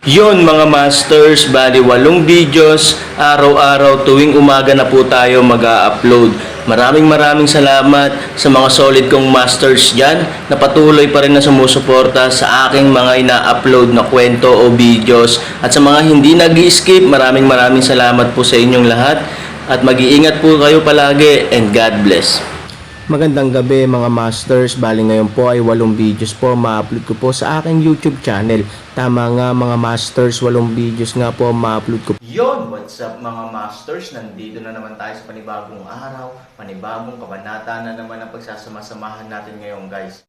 Yon mga masters, bali 8 videos, araw-araw tuwing umaga na po tayo mag-a-upload. Maraming salamat sa mga solid kong masters dyan na patuloy pa rin na sumusuporta sa aking mga ina-upload na kwento o videos. At sa mga hindi nag-skip, maraming salamat po sa inyong lahat. At mag-iingat po kayo palagi and God bless. Magandang gabi mga masters, bali ngayon po ay 8 videos po ma-upload ko po sa aking YouTube channel. Tama nga mga masters, 8 videos nga po ma-upload ko. Yon, what's up mga masters? Nandito na naman tayo sa panibagong araw, panibagong kabanata na naman ang pagsasama-samahan natin ngayon guys.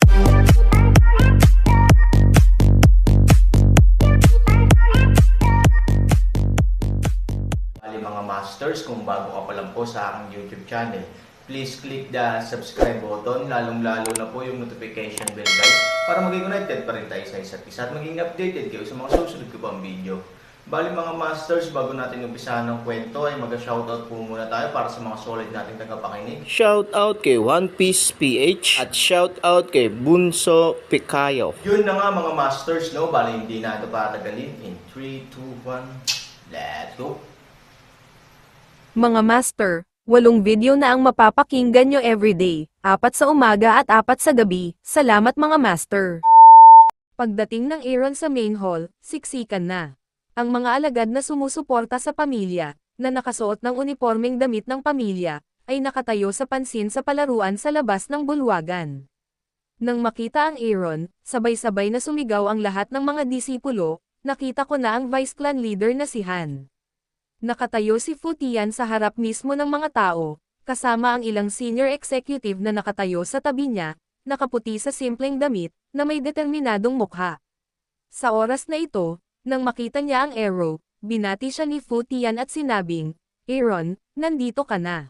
Bali mga masters, kung bago ka pa lang po sa aking YouTube channel, please click the subscribe button, lalong-lalo na po yung notification bell guys, para maging connected pa rin tayo sa isa't isa at maging updated kayo sa mga susunod ko pang video. Bali mga masters, bago natin umpisahan ng kwento ay mag-shoutout po muna tayo para sa mga solid nating tagapakinig. Shoutout kay One Piece PH at shoutout kay Bunso Picayo. Yun na nga mga masters, no? Bali hindi na ito patagalin. In 3, 2, 1, let's go! Mga master, 8 video na ang mapapakinggan nyo everyday, 4 sa umaga at 4 sa gabi. Salamat mga master. Pagdating ng Aaron sa main hall, siksikan na. Ang mga alagad na sumusuporta sa pamilya, na nakasuot ng unipormeng damit ng pamilya, ay nakatayo sa pansin sa palaruan sa labas ng bulwagan. Nang makita ang Aaron, sabay-sabay na sumigaw ang lahat ng mga disipulo. Nakita ko na ang vice clan leader na si Han. Nakatayo si Fu Tian sa harap mismo ng mga tao, kasama ang ilang senior executive na nakatayo sa tabi niya, nakaputi sa simpleng damit, na may determinadong mukha. Sa oras na ito, nang makita niya ang arrow, binati siya ni Fu Tian at sinabing, "Aaron, nandito ka na."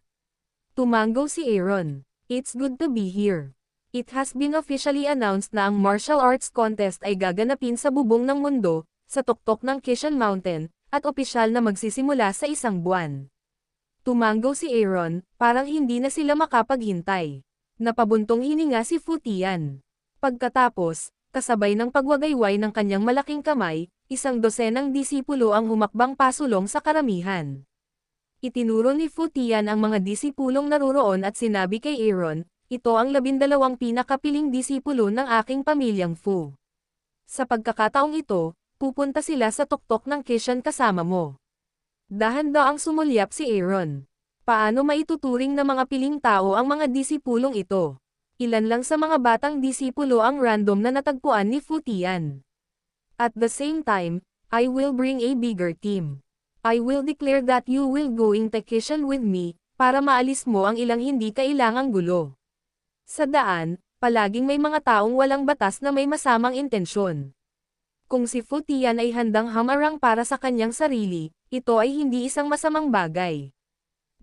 Tumango si Aaron. "It's good to be here. It has been officially announced na ang martial arts contest ay gaganapin sa bubong ng mundo, sa tuktok ng Kishan Mountain, at opisyal na magsisimula sa 1 buwan." Tumango si Aaron, parang hindi na sila makapaghintay. Napabuntong hininga si Fu Tian. Pagkatapos, kasabay ng pagwagayway ng kanyang malaking kamay, 12 disipulo ang humakbang pasulong sa karamihan. Itinuro ni Fu Tian ang mga disipulong naroroon at sinabi kay Aaron, "Ito ang 12 pinakapiling disipulo ng aking pamilyang Fu. Sa pagkakataong ito, pupunta sila sa tuktok ng Kishan kasama mo." Dahan-daang sumulyap si Aaron. Paano maituturing na mga piling tao ang mga disipulong ito? Ilan lang sa mga batang disipulo ang random na natagpuan ni Fu Tian. At the same time, I will bring a bigger team. I will declare that you will going to Kishan with me, para maalis mo ang ilang hindi kailangang gulo. Sa daan, palaging may mga taong walang batas na may masamang intensyon. Kung si Fu Tian ay handang hamarang para sa kanyang sarili, ito ay hindi isang masamang bagay.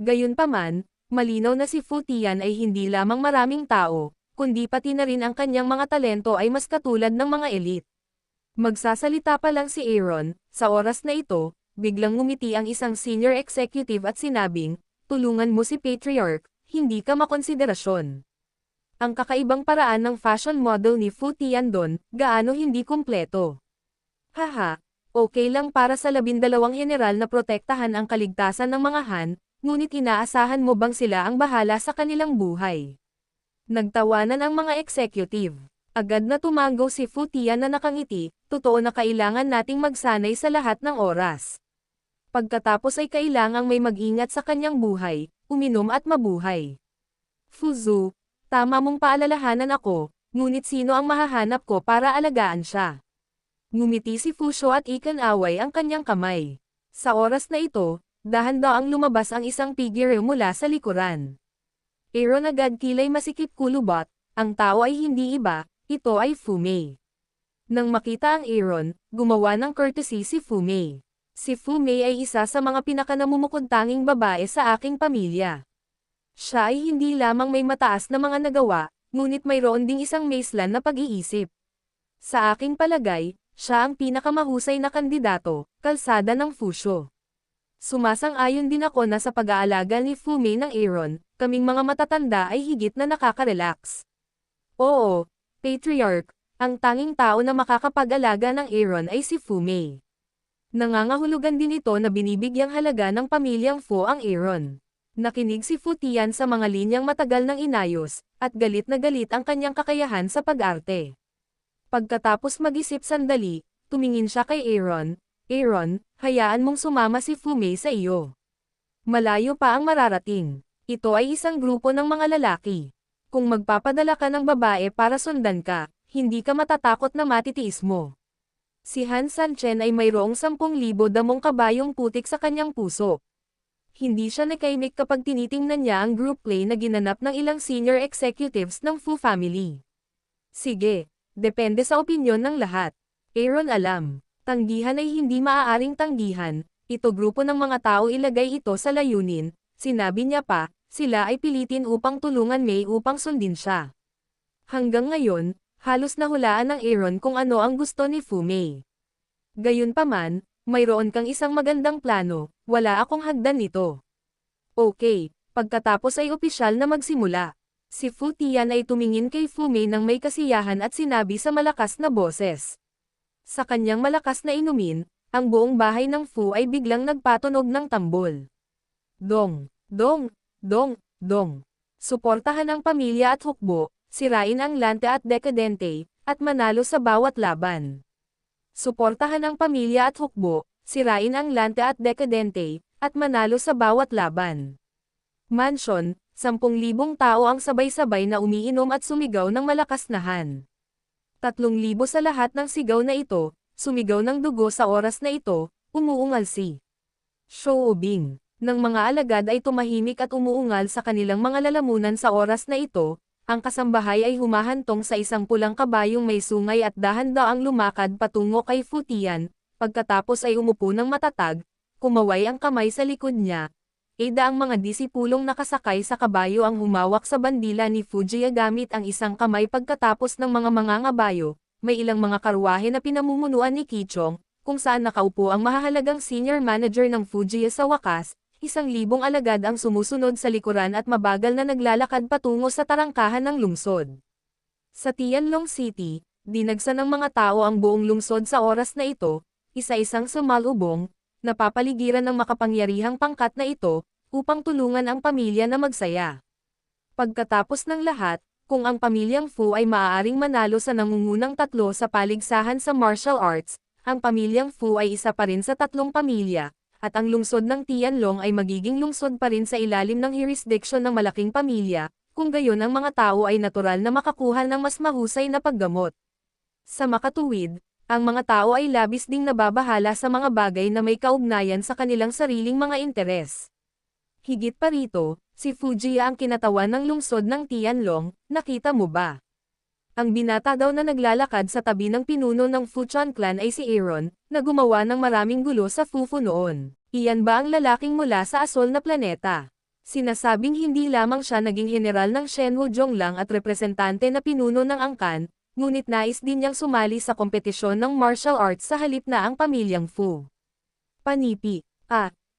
Gayunpaman, malinaw na si Fu Tian ay hindi lamang maraming tao, kundi pati na rin ang kanyang mga talento ay mas katulad ng mga elite. Magsasalita pa lang si Aaron, sa oras na ito, biglang ngumiti ang isang senior executive at sinabing, "Tulungan mo si Patriarch, hindi ka makonsiderasyon." Ang kakaibang paraan ng fashion model ni Fu Tian doon, gaano hindi kumpleto. "Haha, okay lang para sa 12 general na protektahan ang kaligtasan ng mga Han, ngunit inaasahan mo bang sila ang bahala sa kanilang buhay?" Nagtawanan ang mga executive. Agad na tumango si Fu Tian na nakangiti, "Totoo na kailangan nating magsanay sa lahat ng oras. Pagkatapos ay kailangang may mag-ingat sa kanyang buhay, uminom at mabuhay. Fuzu, tama mong paalalahanan ako, ngunit sino ang mahahanap ko para alagaan siya?" Ngumiti si Fusho at ikan-away ang kanyang kamay. Sa oras na ito, dahan-daang lumabas ang isang figure mula sa likuran. Aaron agad kilay masikip kulubot, ang tao ay hindi iba, ito ay Fu Mei. Nang makita ang Aaron, gumawa ng courtesy si Fu Mei. Si Fu Mei ay isa sa mga pinakanamumukod-tanging babae sa aking pamilya. Siya ay hindi lamang may mataas na mga nagawa, ngunit mayroon ding isang maislan na pag-iisip. Sa aking palagay, siya ang pinakamahusay na kandidato, kalsada ng Fusho. Sumasang-ayon din ako na sa pag-aalaga ni Fu Mei ng Aaron, kaming mga matatanda ay higit na nakaka-relax. Oo, Patriarch, ang tanging tao na makakapag-alaga ng Aaron ay si Fu Mei. Nangangahulugan din ito na binibigyang halaga ng pamilyang Fu ang Aaron. Nakinig si Fu Tian sa mga linyang matagal ng inayos, at galit na galit ang kanyang kakayahan sa pag-arte. Pagkatapos mag-isip sandali, tumingin siya kay Aaron. Aaron, hayaan mong sumama si Fu Mei sa iyo. Malayo pa ang mararating. Ito ay isang grupo ng mga lalaki. Kung magpapadala ka ng babae para sundan ka, hindi ka matatakot na matitiis mo. Si Han Sanchen ay mayroong 10,000 damong kabayong putik sa kanyang puso. Hindi siya nakaimik kapag tinitingnan niya ang group play na ginanap ng ilang senior executives ng Fu family. Sige, depende sa opinyon ng lahat. Aaron alam, tanggihan ay hindi maaaring tanggihan, ito grupo ng mga tao ilagay ito sa layunin, sinabi niya pa, sila ay pilitin upang tulungan Mei upang sundin siya. Hanggang ngayon, halos nahulaan ng Aaron kung ano ang gusto ni Fu Mei. Gayunpaman, mayroon kang isang magandang plano, wala akong hagdan nito. Okay, pagkatapos ay opisyal na magsimula. Si Fu Tian ay tumingin kay Fu Mei ng may kasiyahan at sinabi sa malakas na boses. Sa kanyang malakas na inumin, ang buong bahay ng Fu ay biglang nagpatunog ng tambol. Dong, dong, dong, dong. Suportahan ang pamilya at hukbo, sirain ang lante at dekadente, at manalo sa bawat laban. Suportahan ang pamilya at hukbo, sirain ang lante at dekadente, at manalo sa bawat laban. Mansion, 10,000 tao ang sabay-sabay na umiinom at sumigaw ng malakas na Han. 3,000 sa lahat ng sigaw na ito, sumigaw ng dugo sa oras na ito, umuungal si Shoubing. Nang mga alagad ay tumahimik at umuungal sa kanilang mga lalamunan sa oras na ito, ang kasambahay ay humahantong sa isang pulang kabayong may sungay at dahan-daang lumakad patungo kay Fu Tian, pagkatapos ay umupo ng matatag, kumaway ang kamay sa likod niya. Eda ang mga disipulong nakasakay sa kabayo ang humawak sa bandila ni Fujiya gamit ang isang kamay pagkatapos ng mga mangangabayo, may ilang mga karwahe na pinamumunuan ni Kichong, kung saan nakaupo ang mahahalagang senior manager ng Fujiya sa wakas. 1,000 alagad ang sumusunod sa likuran at mabagal na naglalakad patungo sa tarangkahan ng lungsod. Sa Tianlong City, dinagsa ng mga tao ang buong lungsod sa oras na ito, isa-isang sumalubong, napapaligiran ng makapangyarihang pangkat na ito, upang tulungan ang pamilya na magsaya. Pagkatapos ng lahat, kung ang pamilyang Fu ay maaaring manalo sa nangungunang 3 sa paligsahan sa martial arts, ang pamilyang Fu ay isa pa rin sa 3 pamilya, at ang lungsod ng Tianlong ay magiging lungsod pa rin sa ilalim ng jurisdiction ng malaking pamilya, kung gayon ang mga tao ay natural na makakuha ng mas mahusay na paggamot. Sa makatuwid, ang mga tao ay labis ding nababahala sa mga bagay na may kaugnayan sa kanilang sariling mga interes. Higit pa rito, si Fujiya ang kinatawan ng lungsod ng Tianlong, nakita mo ba? Ang binata daw na naglalakad sa tabi ng pinuno ng Fuchan clan ay si Aaron, na gumawa ng maraming gulo sa Fufu noon. Iyan ba ang lalaking mula sa asol na planeta? Sinasabing hindi lamang siya naging general ng Shenwu Zhonglang at representante na pinuno ng angkan, ngunit nais din niyang sumali sa kompetisyon ng martial arts sa halip na ang pamilyang Fu. Panipi.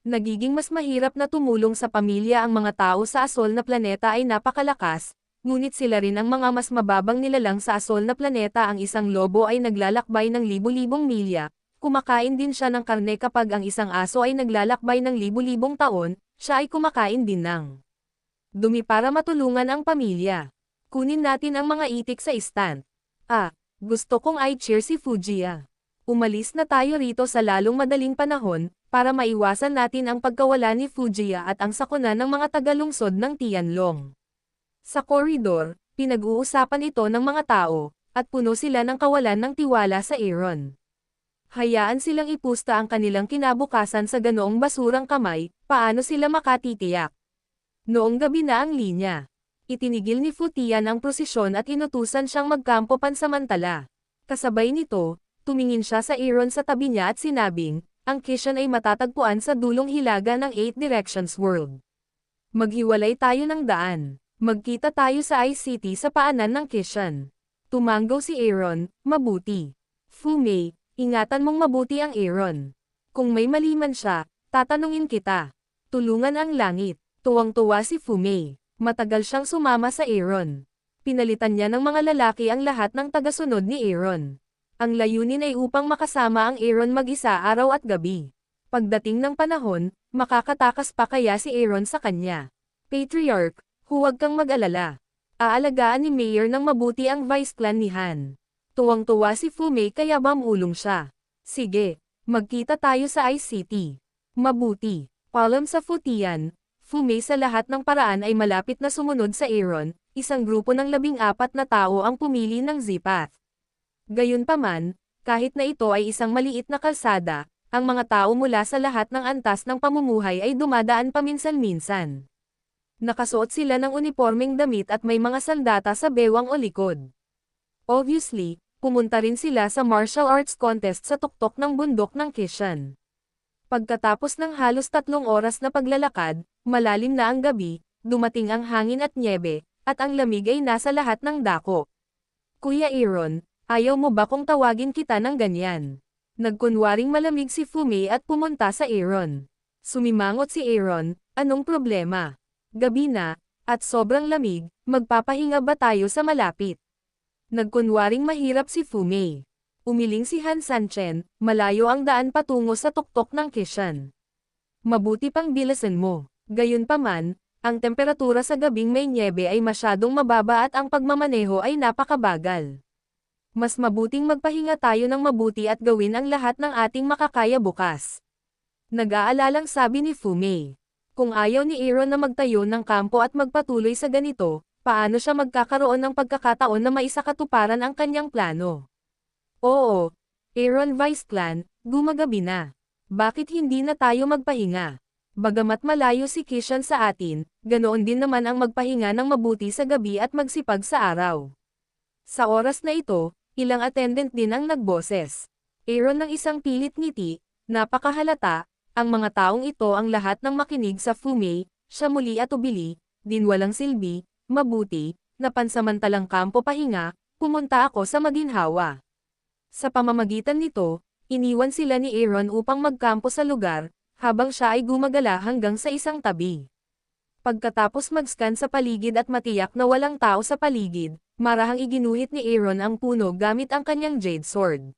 Nagiging mas mahirap na tumulong sa pamilya ang mga tao sa asol na planeta ay napakalakas, ngunit sila rin ang mga mas mababang nilalang sa asol na planeta. Ang isang lobo ay naglalakbay ng libu-libong milya, kumakain din siya ng karne kapag ang isang aso ay naglalakbay ng libu-libong taon, siya ay kumakain din ng dumi para matulungan ang pamilya. Kunin natin ang mga itik sa stand. Gusto kong i-cheer si Fujiya. Umalis na tayo rito sa lalong madaling panahon, para maiwasan natin ang pagkawala ni Fujiya at ang sakuna ng mga tagalungsod ng Tianlong. Sa koridor, pinag-uusapan ito ng mga tao, at puno sila ng kawalan ng tiwala sa Aaron. Hayaan silang ipusta ang kanilang kinabukasan sa ganoong basurang kamay, paano sila makatitiyak? Noong gabi na ang linya. Itinigil ni Fu Tian ang prosesyon at inutusan siyang magkampo pansamantala. Kasabay nito, tumingin siya sa Aaron sa tabi niya at sinabing, ang Kishan ay matatagpuan sa dulong hilaga ng 8 Directions World. Maghiwalay tayo ng daan. Magkita tayo sa ICT sa paanan ng Kishan. Tumanggaw si Aaron, mabuti. Fu Mei, ingatan mong mabuti ang Aaron. Kung may mali man siya, tatanungin kita. Tulungan ang langit. Tuwang-tuwa si Fu Mei. Matagal siyang sumama sa Aaron. Pinalitan niya ng mga lalaki ang lahat ng tagasunod ni Aaron. Ang layunin ay upang makasama ang Aaron mag-isa araw at gabi. Pagdating ng panahon, makakatakas pa kaya si Aaron sa kanya. Patriarch, huwag kang mag-alala. Aalagaan ni Mayor ng mabuti ang vice clan ni Han. Tuwang-tuwa si Fumei kaya mamulong siya. Sige, magkita tayo sa Ice City. Mabuti. Paalam sa Futian. Fumei sa lahat ng paraan ay malapit na sumunod sa Aaron, isang grupo ng 14 na tao ang pumili ng Z-Path. Gayunpaman, kahit na ito ay isang maliit na kalsada, ang mga tao mula sa lahat ng antas ng pamumuhay ay dumadaan paminsan-minsan. Nakasuot sila ng unipormeng damit at may mga sandata sa bewang o likod. Obviously, pumunta rin sila sa martial arts contest sa tuktok ng bundok ng Kishan. Pagkatapos ng halos 3 oras na paglalakad, malalim na ang gabi, dumating ang hangin at nyebe, at ang lamig ay nasa lahat ng dako. Kuya Aaron, ayaw mo ba kung tawagin kita ng ganyan? Nagkunwaring malamig si Fumei at pumunta sa Aaron. Sumimangot si Aaron, anong problema? Gabi na, at sobrang lamig, magpapahinga ba tayo sa malapit? Nagkunwaring mahirap si Fumei. Umiling si Han Sanchen, malayo ang daan patungo sa tuktok ng Kishan. Mabuti pang bilasan mo. Gayunpaman, ang temperatura sa gabing may nyebe ay masyadong mababa at ang pagmamaneho ay napakabagal. Mas mabuting magpahinga tayo ng mabuti at gawin ang lahat ng ating makakaya bukas. Nag-aalalang sabi ni Fumei. Kung ayaw ni Aaron na magtayo ng kampo at magpatuloy sa ganito, paano siya magkakaroon ng pagkakataon na maisakatuparan ang kanyang plano? Oo, Aaron Vice Clan, gumagabi na. Bakit hindi na tayo magpahinga? Bagamat malayo si Kishan sa atin, ganoon din naman ang magpahinga ng mabuti sa gabi at magsipag sa araw. Sa oras na ito, ilang attendant din ang nagboses. Aaron ng isang pilit ngiti, napakahalata, ang mga taong ito ang lahat ng makinig sa Fumei, siya muli at ubili, din walang silbi, mabuti, na pansamantalang kampo pahinga, pumunta ako sa maginhawa. Sa pamamagitan nito, iniwan sila ni Aaron upang magkampo sa lugar, habang siya ay gumagala hanggang sa isang tabi. Pagkatapos mag-scan sa paligid at matiyak na walang tao sa paligid, marahang iginuhit ni Aaron ang puno gamit ang kanyang jade sword.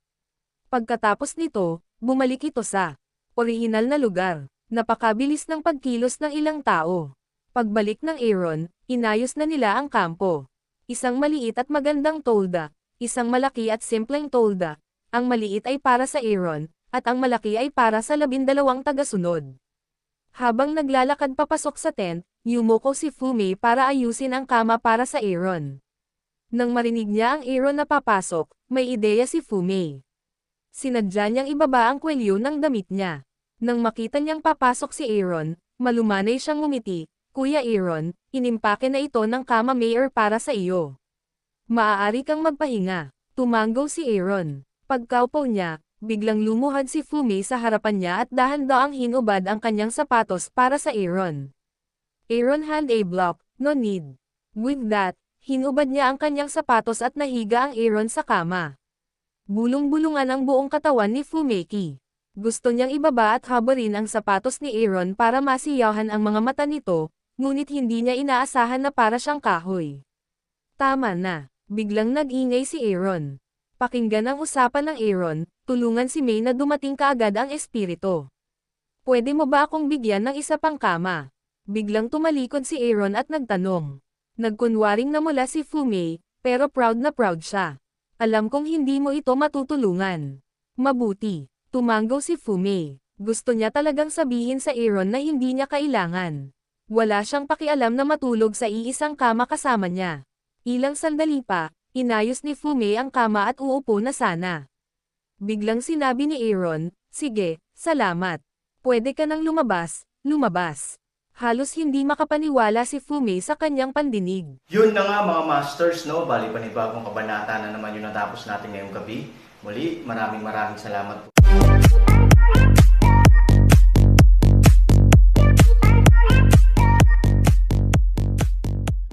Pagkatapos nito, bumalik ito sa orihinal na lugar. Napakabilis ng pagkilos ng ilang tao. Pagbalik ng Aaron, inayos na nila ang kampo. Isang maliit at magandang tolda. Isang malaki at simpleng tolda. Ang maliit ay para sa Aaron, at ang malaki ay para sa 12 tagasunod. Habang naglalakad papasok sa tent, yumuko si Fumei para ayusin ang kama para sa Aaron. Nang marinig niya ang Aaron na papasok, may ideya si Fumei. Sinadya niyang ibaba ang kwelyo ng damit niya. Nang makita niyang papasok si Aaron, malumanay siyang ngumiti, Kuya Aaron, inimpake na ito ng kama Mayor para sa iyo. Maaari kang magpahinga. Tumanggaw si Aaron. Pagkaupo niya, biglang lumuhad si Fumei sa harapan niya at dahan-daang hinubad ang kanyang sapatos para sa Aaron. Aaron hand a block, no need. With that, hinubad niya ang kanyang sapatos at nahiga ang Aaron sa kama. Bulong-bulungan ang buong katawan ni Fumeki. Gusto niyang ibaba at habarin ang sapatos ni Aaron para masiyahan ang mga mata nito, ngunit hindi niya inaasahan na para siyang kahoy. Tama na. Biglang nag-ingay si Aaron. Pakinggan ang usapan ng Aaron, tulungan si May na dumating kaagad ang espiritu. Pwede mo ba akong bigyan ng isa pang kama? Biglang tumalikod si Aaron at nagtanong. Nagkunwaring namula si Fumei, pero proud na proud siya. Alam kong hindi mo ito matutulungan. Mabuti. Tumanggaw si Fumei. Gusto niya talagang sabihin sa Aaron na hindi niya kailangan. Wala siyang pakialam na matulog sa iisang kama kasama niya. Ilang sandali pa, inayos ni Fumei ang kama at uupo na sana. Biglang sinabi ni Aaron, sige, salamat. Pwede ka nang lumabas, lumabas. Halos hindi makapaniwala si Fumei sa kanyang pandinig. Yun na nga mga masters, no? Bali panibagong kabanata na naman yung natapos natin ngayong gabi. Muli, maraming salamat po